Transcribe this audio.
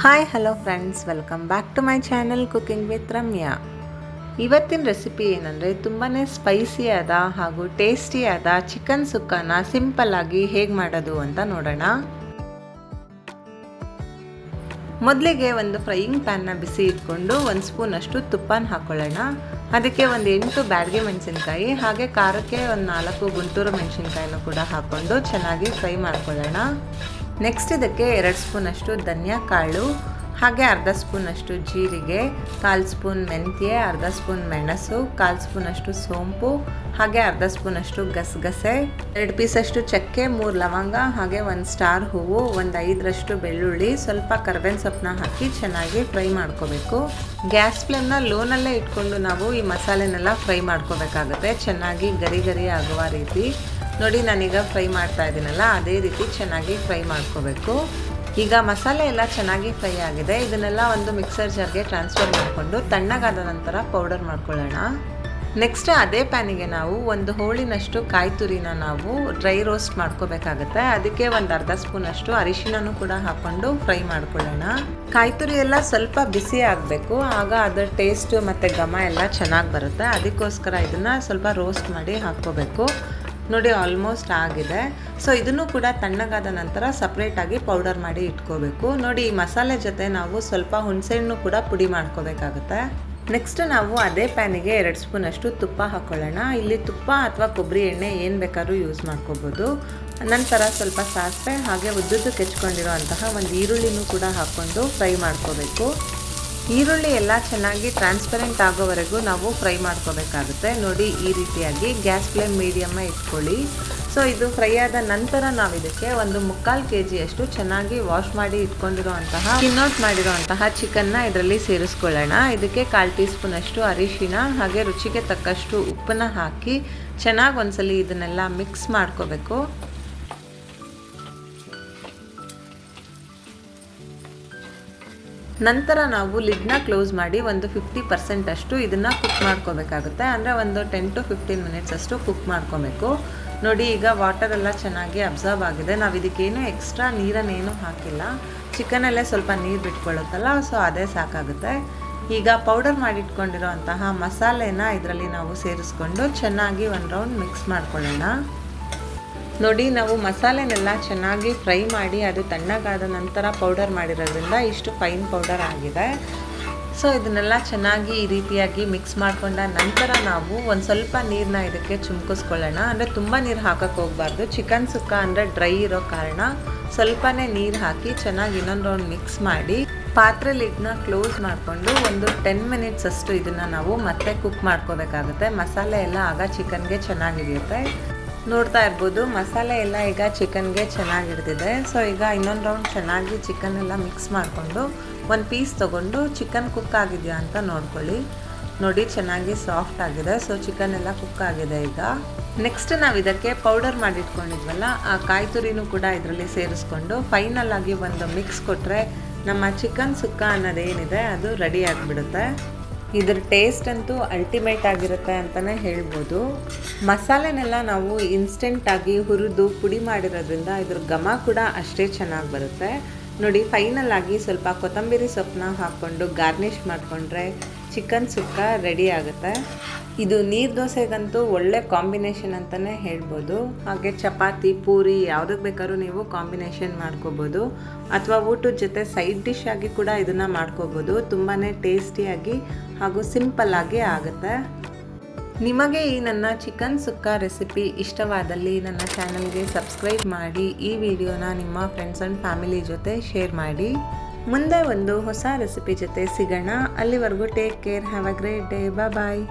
Hi hello friends, welcome back to my channel cooking with Ramya. ಇವತ್ತಿನ recipe ಏನಂದರೆ ತುಂಬಾ ಸ್ಪೈಸಿಯಾದ ಹಾಗೂ ಟೇಸ್ಟಿಯಾದ ಚಿಕನ್ ಸುಕ್ಕನ ಸಿಂಪಲ್ಲಾಗಿ ಹೇಗೆ ಮಾಡೋದು ಅಂತ ನೋಡೋಣ. ಮೊದಲಿಗೆ ಒಂದು ಫ್ರೈಯಿಂಗ್ ಪ್ಯಾನ್ನ ಬಿಸಿ ಇಟ್ಕೊಂಡು 1 ಸ್ಪೂನಷ್ಟು ತುಪ್ಪನ ಹಾಕ್ಕೊಳ್ಳೋಣ. ಅದಕ್ಕೆ ಒಂದು 8 ಬ್ಯಾಡಗಿ ಮೆಣಸಿನ್ಕಾಯಿ ಹಾಗೆ ಖಾರಕ್ಕೆ ಒಂದು 4 ಗುಂಟೂರು ಮೆಣಸಿನ್ಕಾಯಿನೂ ಕೂಡ ಹಾಕ್ಕೊಂಡು ಚೆನ್ನಾಗಿ ಫ್ರೈ ಮಾಡ್ಕೊಳ್ಳೋಣ. ನೆಕ್ಸ್ಟ್ ಇದಕ್ಕೆ 2 ಸ್ಪೂನಷ್ಟು ಧನಿಯಾ ಕಾಳು ಹಾಗೆ ಅರ್ಧ ಸ್ಪೂನಷ್ಟು ಜೀರಿಗೆ, 1/4 ಸ್ಪೂನ್ ಮೆಂತ್ಯ, ಅರ್ಧ ಸ್ಪೂನ್ ಮೆಣಸು, 1/4 ಸ್ಪೂನಷ್ಟು ಸೋಂಪು ಹಾಗೆ ಅರ್ಧ ಸ್ಪೂನಷ್ಟು ಗಸಗಸೆ, 2 ಪೀಸಷ್ಟು ಚಕ್ಕೆ, 3 ಲವಂಗ ಹಾಗೆ 1 ಸ್ಟಾರ್ ಹೂವು, ಒಂದು 5ರಷ್ಟು ಬೆಳ್ಳುಳ್ಳಿ, ಸ್ವಲ್ಪ ಕರ್ಬೇವಿನ ಸೊಪ್ಪನ್ನ ಹಾಕಿ ಚೆನ್ನಾಗಿ ಫ್ರೈ ಮಾಡ್ಕೋಬೇಕು. ಗ್ಯಾಸ್ ಫ್ಲೇಮ್ನ ಲೋನಲ್ಲೇ ಇಟ್ಕೊಂಡು ನಾವು ಈ ಮಸಾಲೆನೆಲ್ಲ ಫ್ರೈ ಮಾಡ್ಕೋಬೇಕಾಗುತ್ತೆ, ಚೆನ್ನಾಗಿ ಗರಿ ಗರಿ ಆಗುವ ರೀತಿ. ನೋಡಿ, ನಾನೀಗ ಫ್ರೈ ಮಾಡ್ತಾ ಇದ್ದೀನಲ್ಲ, ಅದೇ ರೀತಿ ಚೆನ್ನಾಗಿ ಫ್ರೈ ಮಾಡ್ಕೋಬೇಕು. ಈಗ ಮಸಾಲೆ ಎಲ್ಲ ಚೆನ್ನಾಗಿ ಫ್ರೈ ಆಗಿದೆ. ಇದನ್ನೆಲ್ಲ ಒಂದು ಮಿಕ್ಸರ್ ಜಾರ್ಗೆ ಟ್ರಾನ್ಸ್ಫರ್ ಮಾಡಿಕೊಂಡು ತಣ್ಣಗಾದ ನಂತರ ಪೌಡರ್ ಮಾಡ್ಕೊಳ್ಳೋಣ. ನೆಕ್ಸ್ಟ್ ಅದೇ ಪ್ಯಾನಿಗೆ ನಾವು ಒಂದು ಹೋಳಿನಷ್ಟು ಕಾಯಿ ತುರಿನ ನಾವು ಡ್ರೈ ರೋಸ್ಟ್ ಮಾಡ್ಕೋಬೇಕಾಗುತ್ತೆ. ಅದಕ್ಕೆ ಒಂದು ಅರ್ಧ ಸ್ಪೂನಷ್ಟು ಅರಿಶಿನೂ ಕೂಡ ಹಾಕ್ಕೊಂಡು ಫ್ರೈ ಮಾಡ್ಕೊಳ್ಳೋಣ. ಕಾಯಿ ತುರಿ ಎಲ್ಲ ಸ್ವಲ್ಪ ಬಿಸಿ ಆಗಬೇಕು, ಆಗ ಅದರ ಟೇಸ್ಟ್ ಮತ್ತು ಘಮ ಎಲ್ಲ ಚೆನ್ನಾಗಿ ಬರುತ್ತೆ. ಅದಕ್ಕೋಸ್ಕರ ಇದನ್ನು ಸ್ವಲ್ಪ ರೋಸ್ಟ್ ಮಾಡಿ ಹಾಕ್ಕೋಬೇಕು. ನೋಡಿ, ಆಲ್ಮೋಸ್ಟ್ ಆಗಿದೆ. ಸೊ ಇದನ್ನು ಕೂಡ ತಣ್ಣಗಾದ ನಂತರ ಸಪ್ರೇಟಾಗಿ ಪೌಡರ್ ಮಾಡಿ ಇಟ್ಕೋಬೇಕು. ನೋಡಿ, ಈ ಮಸಾಲೆ ಜೊತೆ ನಾವು ಸ್ವಲ್ಪ ಹುಣಸೆಹಣ್ಣು ಕೂಡ ಪುಡಿ ಮಾಡ್ಕೋಬೇಕಾಗುತ್ತೆ. ನೆಕ್ಸ್ಟ್ ನಾವು ಅದೇ ಪ್ಯಾನಿಗೆ 2 ಸ್ಪೂನಷ್ಟು ತುಪ್ಪ ಹಾಕ್ಕೊಳ್ಳೋಣ. ಇಲ್ಲಿ ತುಪ್ಪ ಅಥವಾ ಕೊಬ್ಬರಿ ಎಣ್ಣೆ ಏನು ಬೇಕಾದ್ರೂ ಯೂಸ್ ಮಾಡ್ಕೋಬೋದು. ನಂತರ ಸ್ವಲ್ಪ ಸಾಸಿವೆ ಹಾಗೆ ಉದ್ದುದ್ದಕ್ಕೆ ಹೆಚ್ಕೊಂಡಿರೋ ಅಂತಹ ಒಂದು ಈರುಳ್ಳಿನೂ ಕೂಡ ಹಾಕ್ಕೊಂಡು ಫ್ರೈ ಮಾಡ್ಕೋಬೇಕು. ಈರುಳ್ಳಿ ಎಲ್ಲ ಚೆನ್ನಾಗಿ ಟ್ರಾನ್ಸ್ಪರೆಂಟ್ ಆಗೋವರೆಗೂ ನಾವು ಫ್ರೈ ಮಾಡ್ಕೋಬೇಕಾಗುತ್ತೆ. ನೋಡಿ, ಈ ರೀತಿಯಾಗಿ ಗ್ಯಾಸ್ ಫ್ಲೇಮ್ ಮೀಡಿಯಮ್ಮೇ ಇಟ್ಕೊಳ್ಳಿ. ಸೊ ಇದು ಫ್ರೈ ಆದ ನಂತರ ನಾವು ಇದಕ್ಕೆ ಒಂದು 3/4 kg ಚೆನ್ನಾಗಿ ವಾಶ್ ಮಾಡಿ ಇಟ್ಕೊಂಡಿರೋಂತಹ ಕಿನ್ನೌಟ್ ಮಾಡಿರೋಂತಹ ಚಿಕನ್ನ ಇದರಲ್ಲಿ ಸೇರಿಸ್ಕೊಳ್ಳೋಣ. ಇದಕ್ಕೆ 1/4 ಟೀ ಸ್ಪೂನಷ್ಟು ಅರಿಶಿನ ಹಾಗೆ ರುಚಿಗೆ ತಕ್ಕಷ್ಟು ಉಪ್ಪನ್ನ ಹಾಕಿ ಚೆನ್ನಾಗಿ ಒಂದ್ಸಲಿ ಇದನ್ನೆಲ್ಲ ಮಿಕ್ಸ್ ಮಾಡ್ಕೋಬೇಕು. ನಂತರ ನಾವು ಲಿಡ್ನ ಕ್ಲೋಸ್ ಮಾಡಿ ಒಂದು 50% ಅಷ್ಟು ಇದನ್ನು ಕುಕ್ ಮಾಡ್ಕೋಬೇಕಾಗುತ್ತೆ. ಅಂದರೆ ಒಂದು 10 to 15 ಮಿನಿಟ್ಸ್ ಅಷ್ಟು ಕುಕ್ ಮಾಡ್ಕೋಬೇಕು. ನೋಡಿ, ಈಗ ವಾಟರ್ ಎಲ್ಲ ಚೆನ್ನಾಗಿ ಅಬ್ಸರ್ವ್ ಆಗಿದೆ. ನಾವು ಇದಕ್ಕೇನು ಎಕ್ಸ್ಟ್ರಾ ನೀರನ್ನೇನು ಹಾಕಿಲ್ಲ, ಚಿಕನಲ್ಲೇ ಸ್ವಲ್ಪ ನೀರು ಬಿಟ್ಕೊಳ್ಳುತ್ತಲ್ಲ, ಸೊ ಅದೇ ಸಾಕಾಗುತ್ತೆ. ಈಗ ಪೌಡರ್ ಮಾಡಿಟ್ಕೊಂಡಿರೋ ಅಂತಹ ಮಸಾಲೆನ ಇದರಲ್ಲಿ ನಾವು ಸೇರಿಸ್ಕೊಂಡು ಚೆನ್ನಾಗಿ ಒಂದು ರೌಂಡ್ ಮಿಕ್ಸ್ ಮಾಡ್ಕೊಳ್ಳೋಣ. ನೋಡಿ, ನಾವು ಮಸಾಲೆನೆಲ್ಲ ಚೆನ್ನಾಗಿ ಫ್ರೈ ಮಾಡಿ ಅದು ತಣ್ಣಗಾದ ನಂತರ ಪೌಡರ್ ಮಾಡಿರೋದ್ರಿಂದ ಇಷ್ಟು ಫೈನ್ ಪೌಡರ್ ಆಗಿದೆ. ಸೊ ಇದನ್ನೆಲ್ಲ ಚೆನ್ನಾಗಿ ಈ ರೀತಿಯಾಗಿ ಮಿಕ್ಸ್ ಮಾಡಿಕೊಂಡ ನಂತರ ನಾವು ಒಂದು ಸ್ವಲ್ಪ ನೀರನ್ನ ಇದಕ್ಕೆ ಚುಮ್ಕಿಸ್ಕೊಳ್ಳೋಣ. ಅಂದರೆ ತುಂಬ ನೀರು ಹಾಕಕ್ಕೆ ಹೋಗಬಾರ್ದು. ಚಿಕನ್ ಸುಕ್ಕ ಅಂದರೆ ಡ್ರೈ ಇರೋ ಕಾರಣ ಸ್ವಲ್ಪನೇ ನೀರು ಹಾಕಿ ಚೆನ್ನಾಗಿ ಇನ್ನೊಂದು ರೌಂಡ್ ಮಿಕ್ಸ್ ಮಾಡಿ ಪಾತ್ರೆ ಲಿಡ್ನ ಕ್ಲೋಸ್ ಮಾಡಿಕೊಂಡು ಒಂದು 10 ಮಿನಿಟ್ಸ್ ಅಷ್ಟು ಇದನ್ನು ನಾವು ಮತ್ತೆ ಕುಕ್ ಮಾಡ್ಕೋಬೇಕಾಗುತ್ತೆ. ಮಸಾಲೆ ಎಲ್ಲ ಆಗ ಚಿಕನ್ಗೆ ಚೆನ್ನಾಗಿರುತ್ತೆ. ನೋಡ್ತಾ ಇರ್ಬೋದು, ಮಸಾಲೆ ಎಲ್ಲ ಈಗ ಚಿಕನ್ಗೆ ಚೆನ್ನಾಗಿ ಹಿಡಿದಿದೆ. ಸೊ ಈಗ ಇನ್ನೊಂದು ರೌಂಡ್ ಚೆನ್ನಾಗಿ ಚಿಕನ್ ಎಲ್ಲ ಮಿಕ್ಸ್ ಮಾಡಿಕೊಂಡು ಒಂದು ಪೀಸ್ ತೊಗೊಂಡು ಚಿಕನ್ ಕುಕ್ ಆಗಿದೆಯಾ ಅಂತ ನೋಡ್ಕೊಳ್ಳಿ. ನೋಡಿ, ಚೆನ್ನಾಗಿ ಸಾಫ್ಟ್ ಆಗಿದೆ. ಸೊ ಚಿಕನ್ ಎಲ್ಲ ಕುಕ್ ಆಗಿದೆ. ಈಗ ನೆಕ್ಸ್ಟ್ ನಾವು ಇದಕ್ಕೆ ಪೌಡರ್ ಮಾಡಿಟ್ಕೊಂಡಿದ್ವಲ್ಲ, ಆ ಕಾಯಿ ತುರಿನೂ ಕೂಡ ಇದರಲ್ಲಿ ಸೇರಿಸ್ಕೊಂಡು ಫೈನಲ್ ಆಗಿ ಒಂದು ಮಿಕ್ಸ್ ಕೊಟ್ಟರೆ ನಮ್ಮ ಚಿಕನ್ ಸುಕ್ಕ ಅನ್ನೋದೇನಿದೆ ಅದು ರೆಡಿ ಆಗಿಬಿಡುತ್ತೆ. ಇದ್ರ ಟೇಸ್ಟ್ ಅಂತೂ ಅಲ್ಟಿಮೇಟ್ ಆಗಿರುತ್ತೆ ಅಂತಲೇ ಹೇಳ್ಬೋದು. ಮಸಾಲೆನೆಲ್ಲ ನಾವು ಇನ್ಸ್ಟೆಂಟಾಗಿ ಹುರಿದು ಪುಡಿ ಮಾಡಿರೋದ್ರಿಂದ ಇದ್ರ ಘಮ ಕೂಡ ಅಷ್ಟೇ ಚೆನ್ನಾಗಿ ಬರುತ್ತೆ. ನೋಡಿ, ಫೈನಲ್ ಆಗಿ ಸ್ವಲ್ಪ ಕೊತ್ತಂಬರಿ ಸೊಪ್ಪನ್ನ ಹಾಕ್ಕೊಂಡು ಗಾರ್ನಿಷ್ ಮಾಡಿಕೊಂಡ್ರೆ ಚಿಕನ್ ಸುಕ್ಕ ರೆಡಿ ಆಗುತ್ತೆ. ಇದು ನೀರು ದೋಸೆಗಂತೂ ಒಳ್ಳೆ ಕಾಂಬಿನೇಷನ್ ಅಂತಲೇ ಹೇಳ್ಬೋದು. ಹಾಗೆ ಚಪಾತಿ, ಪೂರಿ ಯಾವುದಕ್ಕೆ ಬೇಕಾದ್ರೂ ನೀವು ಕಾಂಬಿನೇಷನ್ ಮಾಡ್ಕೋಬೋದು. ಅಥವಾ ಊಟದ ಜೊತೆ ಸೈಡ್ ಡಿಶ್ ಆಗಿ ಕೂಡ ಇದನ್ನು ಮಾಡ್ಕೋಬೋದು. ತುಂಬಾ ಟೇಸ್ಟಿಯಾಗಿ ಹಾಗೂ ಸಿಂಪಲ್ಲಾಗಿ ಆಗುತ್ತೆ. ನಿಮಗೆ ಈ ನನ್ನ ಚಿಕನ್ ಸುಕ್ಕ ರೆಸಿಪಿ ಇಷ್ಟವಾದಲ್ಲಿ ನನ್ನ ಚಾನಲ್ಗೆ ಸಬ್ಸ್ಕ್ರೈಬ್ ಮಾಡಿ, ಈ ವಿಡಿಯೋನ ನಿಮ್ಮ ಫ್ರೆಂಡ್ಸ್ ಆ್ಯಂಡ್ ಫ್ಯಾಮಿಲಿ ಜೊತೆ ಶೇರ್ ಮಾಡಿ. ಮುಂದೆ ಒಂದು ಹೊಸ ರೆಸಿಪಿ ಜೊತೆ ಸಿಗೋಣ. ಅಲ್ಲಿವರೆಗೂ take care, have a great day, bye.